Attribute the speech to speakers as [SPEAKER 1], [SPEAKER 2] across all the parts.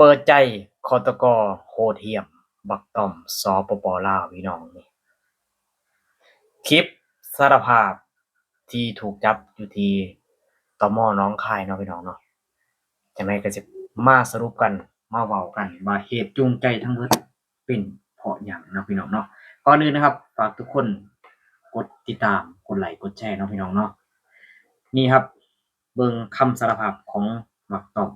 [SPEAKER 1] เปิดใจคตกโหดเหี้ยมบักต้อมสปปลาวพี่น้องนี่คลิปสารภาพที่ถูกจับอยู่ที่ตมหนองคายเนาะพี่น้องเนาะจังได๋ก็สิมาสรุปกันมาเว้ากันว่าเหตุจูงใจทั้งเบิดเป็นเพราะหยังเนาะพี่น้องเนาะก่อนอื่นนะครับฝากทุกคนกดติดตามกดไลค์กดแชร์เนาะพี่น้องเนาะนี่ครับเบิ่งคำสารภาพของบักต้อม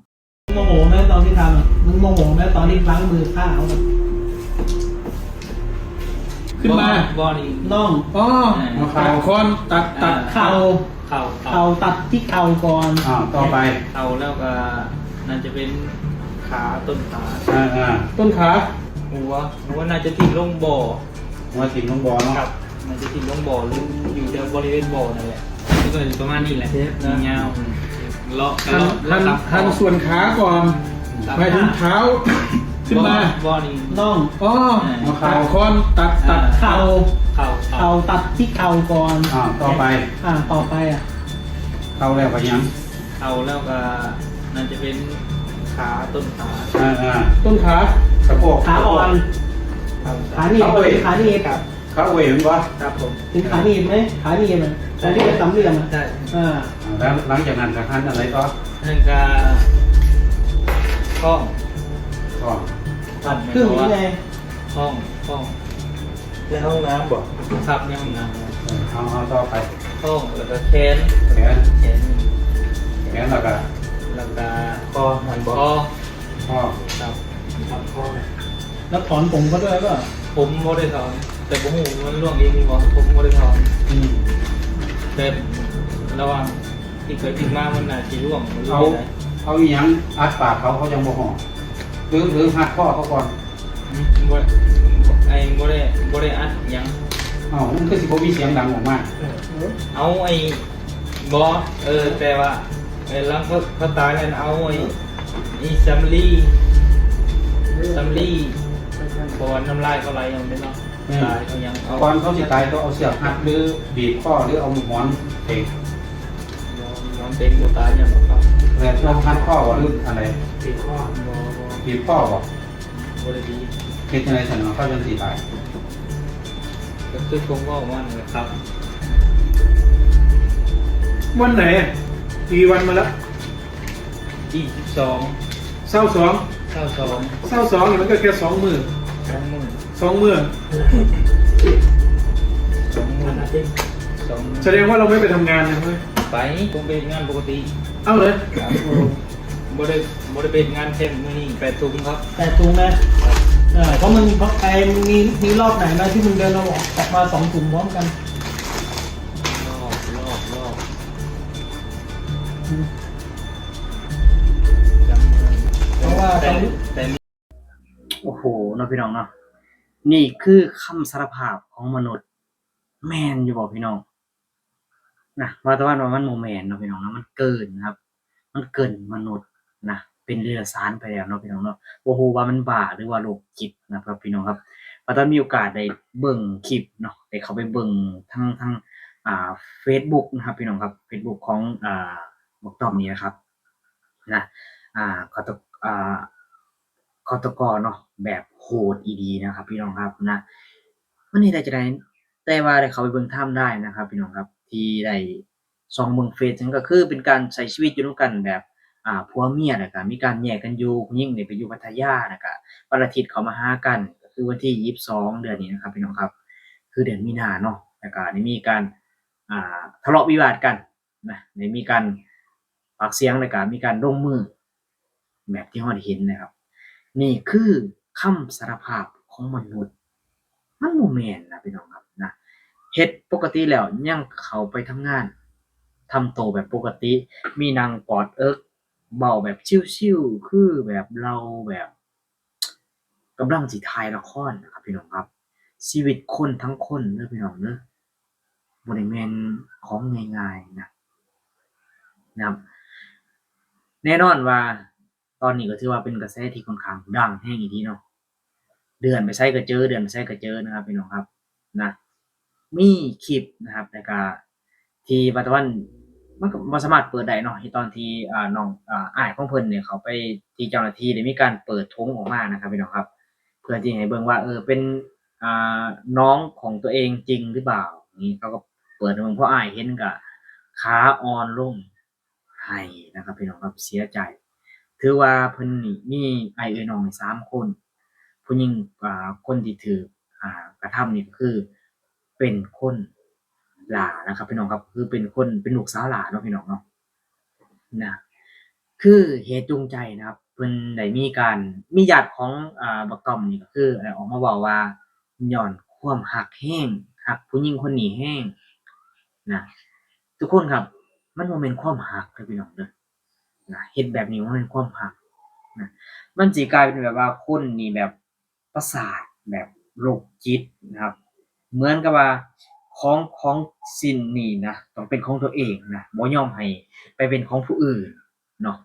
[SPEAKER 2] โมโหไหมตอนที่ทำอ่ะมึงโมโหไหมตอนที่ล้างมือฆ่าเขาขึ้นมา
[SPEAKER 3] บอนี่
[SPEAKER 2] น่อง
[SPEAKER 4] อ๋อมาข่าวคนตัด
[SPEAKER 2] เข่า
[SPEAKER 3] เข่า
[SPEAKER 2] เข่าตัดที่เข่าก่อน
[SPEAKER 4] ต่อไป
[SPEAKER 3] เข่าแล้วก็น่าจะเป็นขาต้นขา
[SPEAKER 4] ต้นขา
[SPEAKER 3] หัวน่าจะทิ้งลงบ่อ
[SPEAKER 4] มาถึงน้องบอลเนาะ
[SPEAKER 3] ครับน่าจะทิ้งลงบ่อหรืออยู่แถวบริเวณบ่อนั่นแหละนี่ก็ประมาณนี้แหละยาวๆเลาะ
[SPEAKER 4] ทันส่วนขาก่อนไปถึงเท้าขึ้นมา
[SPEAKER 3] บอนี่
[SPEAKER 2] น่อง
[SPEAKER 4] อ๋อมาข่าวคนตัด
[SPEAKER 2] เข่า
[SPEAKER 3] เข่า
[SPEAKER 2] เข่าตัดที่เข่าก่อน
[SPEAKER 4] ต่อไป
[SPEAKER 2] ต่อไปอ่ะ
[SPEAKER 4] เข้าแล้วไปยัง
[SPEAKER 3] เข่าแล้วก็น่าจะเป็นขาต้นขา
[SPEAKER 4] ต้นขาสะโพก
[SPEAKER 2] ขาอ่อนขาหนีบขาหนีบ
[SPEAKER 4] ขาเวยมั้ยวะ
[SPEAKER 3] ครับผม
[SPEAKER 2] ถึงขาหนีบไหมขาหนีบอ่ะตอนที่เป็นสามเหลี่ยมอ่ะ
[SPEAKER 3] ใช่
[SPEAKER 4] แล้วหลังจากนั้นจะหันอะไรต่อ
[SPEAKER 3] นั่นก็ข้อง
[SPEAKER 4] ก็
[SPEAKER 2] ครึ่งนี้ไง
[SPEAKER 3] ห้องในห้องน้ำบ่ครับในห้องน้ำ
[SPEAKER 4] เอาต่อไป
[SPEAKER 3] ห้องแล้วก็แขน
[SPEAKER 4] แขน
[SPEAKER 3] แขน
[SPEAKER 4] แล้วก็
[SPEAKER 3] แล้วก็คอหันบ่คอ
[SPEAKER 4] ข้อ
[SPEAKER 3] ครับครับคอ
[SPEAKER 2] แล้วถอนผมก็ด้วยก็
[SPEAKER 3] ผมบ่ได้ถอนแต่ผมหูมันร่วงเองบ่ผมบ่ได้ถอนแต่ระหว่างที่เกิดขึ้นมามันน่าสิร่วงมันร่วงได้
[SPEAKER 4] เอาอีหยังอัดปากเขายังโมโหหรือหัดข้อเขาก่อน
[SPEAKER 3] บ่ไอ้บ่ได้อัดหยัง
[SPEAKER 4] มันคือสิบ่มีเสียงดังออกมา
[SPEAKER 3] เอาไอ้บ่แต่ว่าหลังเขาตายแล้วเอาไอ้ซัมลี่พอน้ำลายเขาไหลออกไปเนาะตายเขายังเอา
[SPEAKER 4] ก่อนเขาสิตายต้องเอาเสียบหัดหรือบีบข้อหรือเอาหมอนเตะ
[SPEAKER 3] นอนเต็มตัวตายยังครับ
[SPEAKER 4] แต่ช่วงหัดข้อหรืออะไร
[SPEAKER 3] ติดข้อบ่
[SPEAKER 4] บีบข้อบอก
[SPEAKER 3] บ่ได้ดี
[SPEAKER 4] คิดยังไงสนองเขาจนสิตาย
[SPEAKER 3] ก็คือคงว่ามันนะครับ
[SPEAKER 4] วันไหนกี่วันมาแล้ว
[SPEAKER 3] 22
[SPEAKER 4] เศร้าสอง
[SPEAKER 3] 22
[SPEAKER 4] เศร้าสองเนี่ยมันก็แค่2 มื้อ
[SPEAKER 3] 20,000
[SPEAKER 4] 2 มื้อ
[SPEAKER 3] 2
[SPEAKER 4] แสดงว่าเราไม่ไปทำงานนะเว้ย
[SPEAKER 3] ไปผมเป็นงานปกติ
[SPEAKER 4] เอ้าเลย
[SPEAKER 3] ครับบ่ได้เป็นงานเช่นมื้อนี้8 ทุ่มครับ
[SPEAKER 2] แต่ถุงนะเพราะมึงมีรอบไหนไหมที่มึงเดินออกมา2 ถุงพร้อมกัน
[SPEAKER 3] รอบจำไม่ได้
[SPEAKER 2] เพราะว่า
[SPEAKER 3] แต่
[SPEAKER 1] โอ้โหเนาะพี่น้องเนาะนี่คือคำสารภาพของมนุษย์แม่นอยู่บ่พี่น้องนะว่าแต่ว่ามันบ่แม่นเนาะพี่น้องเนาะมันเกินนะครับ มันเกินมนุษย์นะเป็นเรือสารไปแล้วเนาะพี่น้องเนาะบ่ฮู้ว่ามันบ้าหรือว่าโรคจิตนะครับพี่น้องครับว่าถ้ามีโอกาสได้เบิ่งคลิปเนาะได้เข้าไปเบิ่งทั้งFacebook นะครับพี่น้องครับ Facebook ของบักต้อมนี่นะครับนะขอตคตกเนาะแบบโหดอีหลีนะครับพี่น้องครับนะมันเฮ็ดได้จั่งใดแต่ว่าได้เข้าไปเบิ่งไทม์ได้นะครับพี่น้องครับที่ได้ส่องเบิ่งเฟซนั่นก็คือเป็นการใช้ชีวิตอยู่นำกันแบบผัวเมียแล้วก็มีการแยกกันอยู่ผู้หญิงนี่ไปอยู่พัทยาแล้วก็วันอาทิตย์เขามาหากันก็คือวันที่22เดือนนี้นะครับพี่น้องครับคือเดือนมีนาเนาะแล้วก็ได้มีการทะเลาะวิวาทกันนะได้มีการปากเสียงแล้วก็มีการลงมือแบบที่เราได้เห็นนะครับ นี่คือคำสารภาพของมนุษย์มันบ่แม่นนะพี่น้องครับนะเฮ็ดปกติแล้วยังเข้าไปทำงานทำตัวแบบปกติมีนั่งกอดเอิกเว้าแบบชิลๆคือแบบเราแบบกำลังสิถ่ายละครนะครับพี่น้องครับชีวิตคนทั้งคนเด้อพี่น้องเด้อบ่ได้แม่นของง่ายๆนะครับแน่นอนว่าตอนนี้ก็ถือว่าเป็นกระแสที่ค่อนข้างดังแรงอีหลีเนาะเดือนไปไสก็เจอนะครับพี่น้องครับนะมีคลิปนะครับแล้วก็ที่ปัจจุบัน มันก็บ่สามารถเปิดได้เนาะที่ตอนที่น้องอ้ายของเพิ่นเนี่ยเขาไปที่เจ้าหน้าที่ได้มีการเปิดธงออกมานะครับพี่น้องครับเพื่อที่ให้เบิ่งว่าเป็นอ่าน้องของตัวเองจริงหรือเปล่านี่เขาก็เปิดให้เบิ่งพออ้ายเห็นก็ขาอ่อนลงไห้นะครับพี่น้องครับเสียใจถือว่าเพิ่นนี่มีอ้ายเอื้อยน้องนี่3คนผู้หญิงคนที่ถูกกระทำนี่ก็คือเป็นคนหล้านะครับพี่น้องครับคือเป็นคนเป็นลูกสาวหล้าเนาะพี่น้องเนาะ นะคือเหตุจูงใจนะครับเพิ่นได้มีการมีญาติของบักต้อมนี่ก็คือได้ออกมาเว้าว่าญ้อนความรักแรงรักผู้หญิงคนนี้แรงนะทุกคนครับมันบ่แม่นความรักเด้อพี่น้องเด้อนะเฮ็ดแบบนี้บ่แม่นความรักนะมันสิกลายเป็นแบบว่าคนนี่แบบประสาทแบบโรคจิตนะครับเหมือนกับว่าของสิ่งนี้นะต้องเป็นของตัวเองนะบ่ยอมให้ไปเป็นของผู้อื่นเนาะ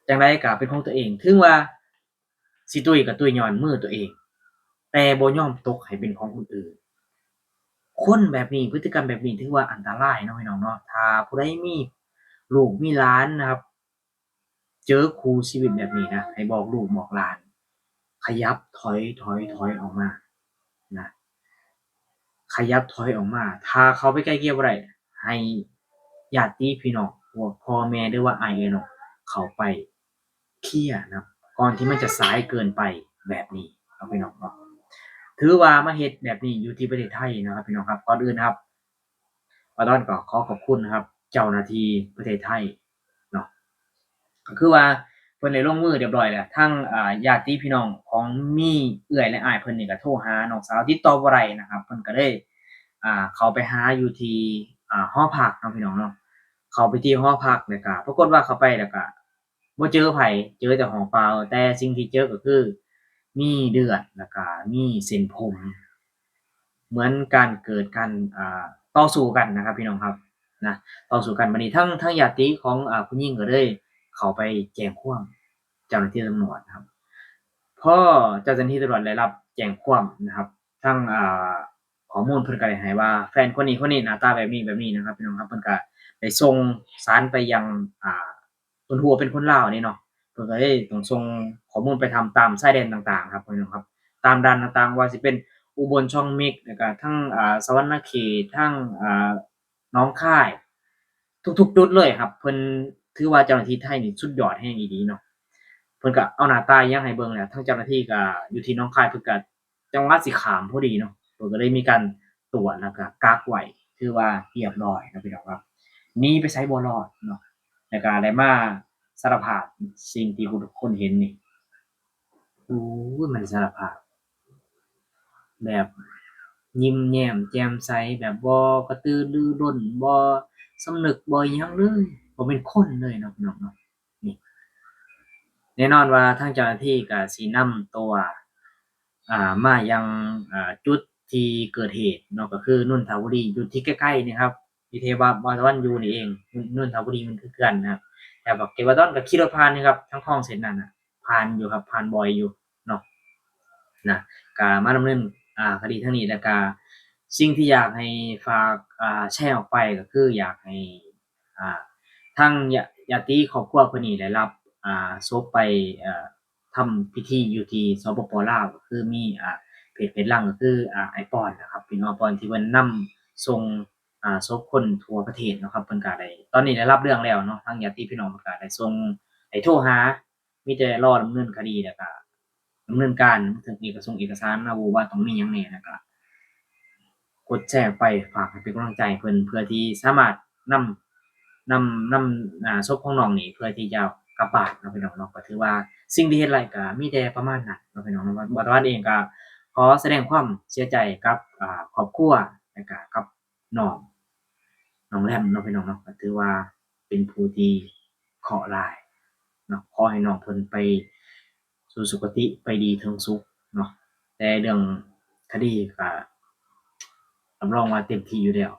[SPEAKER 1] จั่งใดก็เป็นของตัวเองถึงว่าสิตุ้ยก็ตุ้ยญ้อนมือตัวเองแต่บ่ยอมตกให้เป็นของคนอื่นคนแบบนี้พฤติกรรมแบบนี้ถือว่าอันตรายเนาะพี่น้องเนาะถ้าผู้ใดมีลูกมีหลานนะครับเจอคู่ชีวิตแบบนี้นะให้บอกลูกบอกหลานขยับถอยออกมานะ ขยับถอยออกมา ถ้าเขาไปไกลเกลี่ยบ่ได้ให้ญาติพี่น้องพวกพ่อแม่หรือว่าอ้ายเอื้อยน้องเข้าไปเคลียร์นะครับก่อนที่มันจะสายเกินไปแบบนี้เนาะพี่น้องเนาะถือว่ามาเฮ็ดแบบนี้อยู่ที่ประเทศไทยนะครับพี่น้องครับก่อนอื่นนะครับบ่าวต้อนก็ขอขอบคุณนะครับเจ้าหน้าที่ประเทศไทยเนาะ ก็คือว่าเพิ่นได้ลงมือเรียบร้อยแล้วทั้งญาติพี่น้องของมีเอื้อยและอ้ายเพิ่นนี่ก็โทรหาน้องสาวติดต่อบ่ได้นะครับเพิ่นก็เลยเข้าไปหาอยู่ที่หอพักเนาะพี่น้องเนาะเข้าไปที่หอพักแล้วก็ปรากฏว่าเข้าไปแล้วก็บ่เจอไผเจอแต่ของเปล่าแต่สิ่งที่เจอก็คือมีเลือดแล้วก็มีเส้นผมเหมือนการเกิดการต่อสู้กันนะครับพี่น้องครับนะต่อสู้กันบัดนี้ทั้งญาติของผู้หญิงก็เลย เขาไปแจ้งความเจ้าหน้าที่ตำรวจนะครับพอเจ้าหน้าที่ตำรวจได้รับแจ้งความนะครับทางข้อมูลเพิ่นก็ได้ให้ว่าแฟนคนนี้หน้าตาแบบนี้นะครับพี่น้องครับเพิ่นก็ได้ส่งสารไปยังเพิ่นรู้ว่าเป็นคนลาวนี่เนาะเพิ่นก็เลยต้องส่งข้อมูลไปทำตามชายแดนต่างๆครับพี่น้องครับตามด่านต่างๆว่าสิเป็นอุบลช่องเม็กแล้วก็ทั้งสะหวรรณเขตทั้งหนองคายทุกๆจุดเลยครับเพิ่นถือว่าเจ้าหน้าที่ไทยนี่สุดยอดแรงอีหลีเนาะเพิ่นก็เอาหน้าตาอิหยังให้เบิ่งแล้วทั้งเจ้าหน้าที่ก็อยู่ที่หนองคายเพิ่นก็จังหวะสิข้ามพอดีเนาะเพิ่นก็เลยมีการตรวจแล้วก็กักไว้ถือว่าเรียบร้อยเนาะพี่น้องครับหนีไปไสบ่รอดเนาะแล้วก็ได้มาสารภาพสิ่งที่ทุกคนเห็นนี่โอ้ยมันสารภาพแบบยิ้มแย้มแจ่มใสแบบบ่กระตือรือร้นบ่สำนึกบ่อิหยังเลยบ่เป็นคนเลยเนาะพี่น้องเนาะนี่แน่นอนว่าทางเจ้าหน้าที่ก็สินำตัวมายังจุดที่เกิดเหตุเนาะก็คือนนทบุรีอยู่ที่ใกล้ๆนี่ครับที่เทวาบาตะวันอยู่นี่เองนนทบุรีมันคือกันนะครับแต่บักเทวดอนก็ขี่รถผ่านนี่ครับทั้งคลองเส้นนั้นน่ะผ่านอยู่ครับผ่านบ่อยอยู่เนาะนะก็มาดำเนินคดีทางนี้แล้วก็สิ่งที่อยากให้ฝากแชร์ออกไปก็คืออยากให้อ่า ทางญาติครอบครัวเพิ่นนี่ได้รับศพไปทำพิธีอยู่ที่สปปลาวก็คือมีเพจหลักก็คืออ้ายปอนนะครับพี่น้องปอนที่เพิ่นนำส่งศพคนทั่วประเทศเนาะครับเพิ่นก็ได้ตอนนี้ได้รับเรื่องแล้วเนาะทางญาติพี่น้องเพิ่นก็ได้ส่งได้โทรหามีแต่รอดำเนินคดีแล้วก็ดำเนินการถึงเอกสารมาว่าต้องมีหยังแหน่แล้วก็กดแชร์ไปฝากให้เป็นกำลังใจเพิ่นเพื่อที่สามารถนำศพของน้องนี่เพื่อที่จะกลับบ้านเนาะพี่น้องเนาะก็ถือว่าสิ่งที่เฮ็ดไว้ก็มีแต่ประมาณนั้นเนาะพี่น้องเนาะบ่าวตะวันเองก็ขอแสดงความเสียใจกับครอบครัวแล้วก็กับน้องแรมเนาะพี่น้องเนาะก็ถือว่าเป็นผู้ที่เคราะห์ร้ายเนาะขอให้น้องเพิ่นไปสู่สุคติไปดีถึงสุขเนาะแต่เรื่องคดีก็รับรองว่าเต็มที่อยู่แล้ว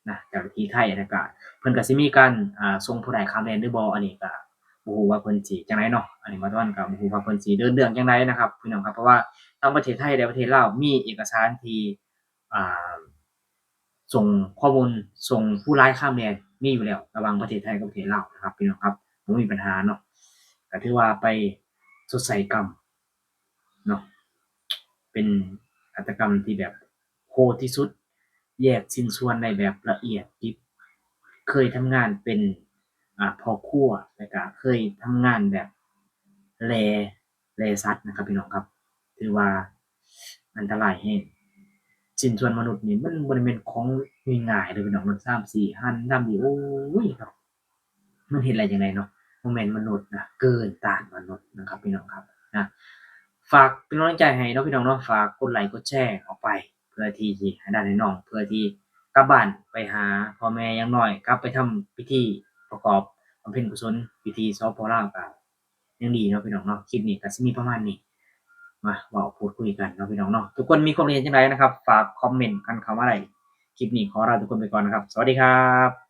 [SPEAKER 1] นะเจ้าหน้าที่ไทยแล้วก็ เพิ่นก็สิมีการส่งผู้ใดข้ามแดนหรือบ่อันนี้ก็บ่ฮู้ว่าเพิ่นสิจั่งใดเนาะอันนี้บ่ต้อนก็บ่ฮู้ว่าเพิ่นสิเดินเรื่องจั่งใดนะครับพี่น้องครับเพราะว่าทั้งประเทศไทยและประเทศลาวมีเอกสารที่อ่าส่งข้อมูลส่งผู้ร้ายข้ามแดน มีอยู่แล้วระหว่างประเทศไทยกับประเทศลาวนะครับพี่น้องครับบ่มีปัญหาเนาะก็ถือว่าไปชดใช้กรรมเนาะเป็นฆาตกรรมที่แบบโหดที่สุดแยกชิ้นส่วนได้แบบละเอียดยิบเคยทำงานเป็นพ่อครัวแล้วก็เคยทำงานแบบแลสัตว์นะครับพี่น้องครับถือว่าอันตรายแฮงชิ้นส่วนมนุษย์นี่มันบ่ได้แม่นของง่ายๆเด้อพี่น้องมัน3-4หั่นทำนี่โอ้ยเนาะมันเฮ็ดได้จั่งใดเนาะบ่แม่นมนุษย์นะเกินต้านมนุษย์นะครับพี่น้องครับนะฝากเป็นกำลังใจให้เนาะพี่น้องเนาะฝากกดไลค์กดแชร์ออกไปเพื่อที่สิให้ได้น้องเพื่อที่กลับบ้านไปหาพ่อแม่อย่างน้อยกลับไปทำพิธีประกอบบำเพ็ญกุศลพิธีสปลาวก็ยังดีเนาะพี่น้องเนาะคลิปนี้ก็สิมีประมาณนี้มาเว้าพูดคุยกันเนาะพี่น้องเนาะทุกคนมีความเห็นจังไดนะครับฝากคอมเมนต์กันเข้ามาได้คลิปนี้ขอลาทุกคนไปก่อนนะครับสวัสดีครับ